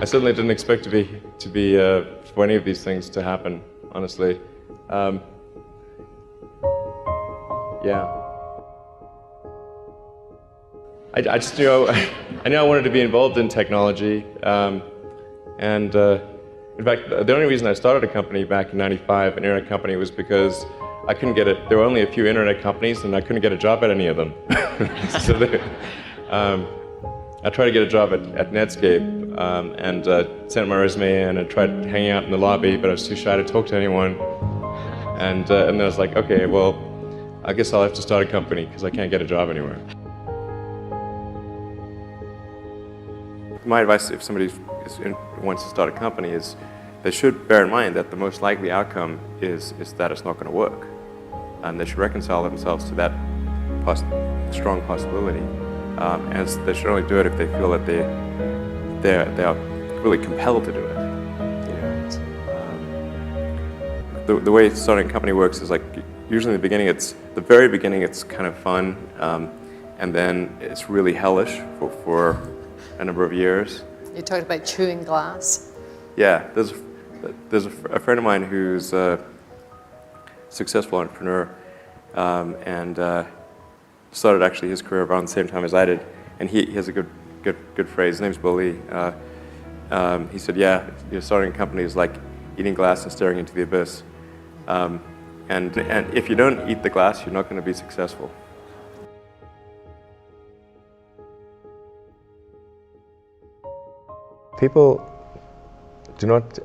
I certainly didn't expect for any of these things to happen, honestly. Yeah. I just I knew I wanted to be involved in technology, and in fact, the only reason I started a company back in '95, an internet company, was because I couldn't get it. There were only a few internet companies, and I couldn't get a job at any of them. So I tried to get a job at Netscape, and sent my resume in and tried hanging out in the lobby, but I was too shy to talk to anyone. And then I was like, okay, well, I guess I'll have to start a company because I can't get a job anywhere. My advice, if somebody wants to start a company, is they should bear in mind that the most likely outcome is that it's not going to work. And they should reconcile themselves to that strong possibility. And they should only do it if they feel that they are really compelled to do it. The way starting a company works is like, usually in the very beginning it's kind of fun, and then it's really hellish for a number of years. You talked about chewing glass. Yeah, there's a friend of mine who's a successful entrepreneur, and started actually his career around the same time as I did, and he has a good phrase. His name's Bill Lee. He said, "Yeah, starting a company is like eating glass and staring into the abyss, and if you don't eat the glass, you're not going to be successful." People do not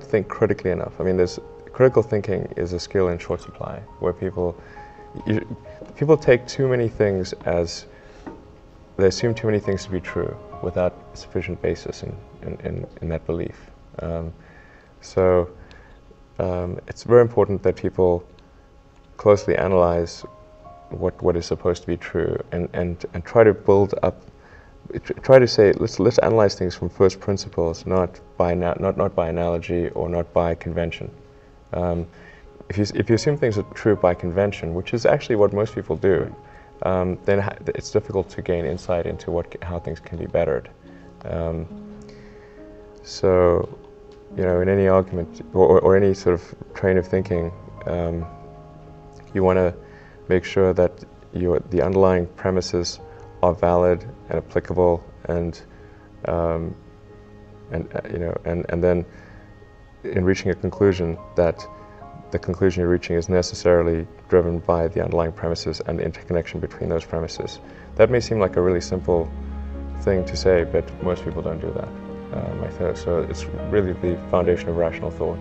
think critically enough. I mean, critical thinking is a skill in short supply, where people take too many things they assume too many things to be true without sufficient basis in that belief. It's very important that people closely analyze what is supposed to be true and try to build up. Try to say, let's analyze things from first principles, not by analogy or not by convention. If you assume things are true by convention, which is actually what most people do, then it's difficult to gain insight into how things can be bettered. In any argument or any sort of train of thinking, you want to make sure that the underlying premises are valid and applicable, and then in reaching a conclusion, that the conclusion you're reaching is necessarily driven by the underlying premises and the interconnection between those premises. That may seem like a really simple thing to say, but most people don't do that. So it's really the foundation of rational thought.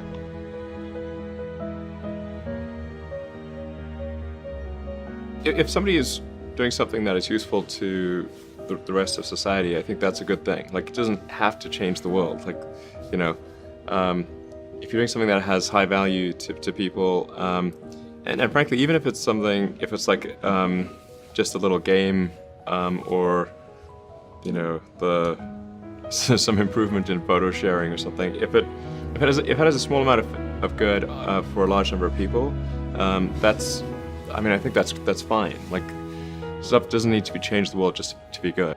If somebody is doing something that is useful to the rest of society, I think that's a good thing. Like, it doesn't have to change the world. Like, if you're doing something that has high value to people, and frankly, even if it's like just a little game, or some improvement in photo sharing or something, if it has a small amount of good for a large number of people, I think that's fine. Like, stuff doesn't need to change the world just to be good.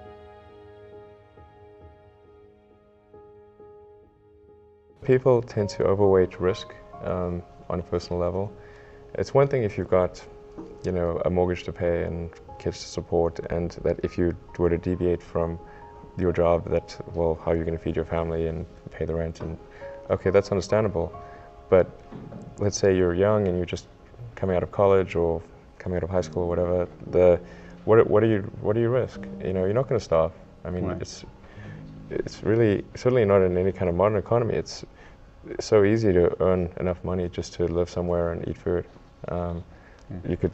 People tend to overweight risk on a personal level. It's one thing if you've got, a mortgage to pay and kids to support, and that if you were to deviate from your job, how are you going to feed your family and pay the rent? And okay, that's understandable. But let's say you're young and you're just coming out of college or coming out of high school or whatever. What do you risk? You're not going to starve. I mean, right. It's really certainly not in any kind of modern economy. It's so easy to earn enough money just to live somewhere and eat food. You could,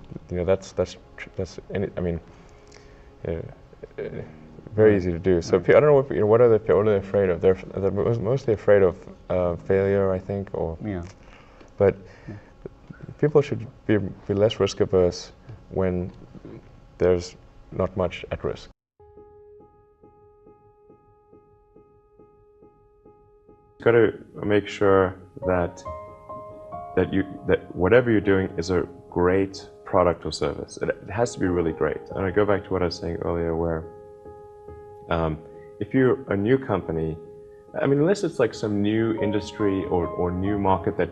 very easy to do. So I don't know what are they afraid of? They're mostly afraid of failure, I think, but people should be less risk averse when there's not much at risk. You've got to make sure that whatever you're doing is a great product or service. It has to be really great. And I go back to what I was saying earlier, where if you're a new company, I mean, unless it's like some new industry or new market that,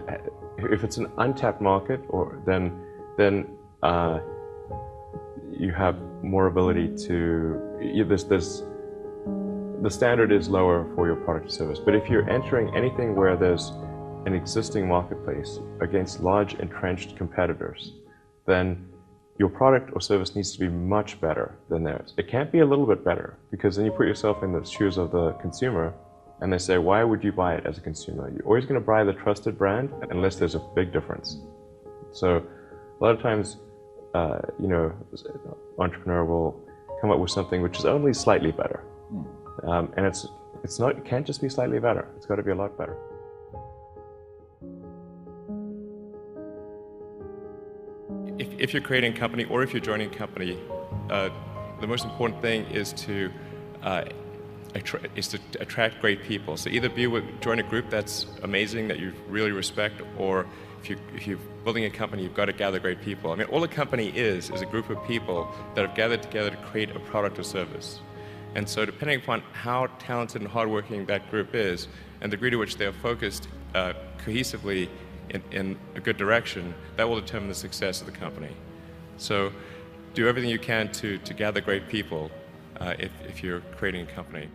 if it's an untapped market, then you have more ability to, the standard is lower for your product or service. But if you're entering anything where there's an existing marketplace against large entrenched competitors, then your product or service needs to be much better than theirs. It can't be a little bit better, because then you put yourself in the shoes of the consumer and they say, why would you buy it as a consumer? You're always going to buy the trusted brand unless there's a big difference. So a lot of times, entrepreneur will come up with something which is only slightly better. And it can't just be slightly better. It's got to be a lot better. If you're creating a company or if you're joining a company, the most important thing is to attract great people. So either join a group that's amazing, that you really respect, or if you're building a company, you've got to gather great people. I mean, all a company is a group of people that have gathered together to create a product or service. And so depending upon how talented and hardworking that group is, and the degree to which they are focused cohesively in a good direction, that will determine the success of the company. So do everything you can to gather great people if you're creating a company.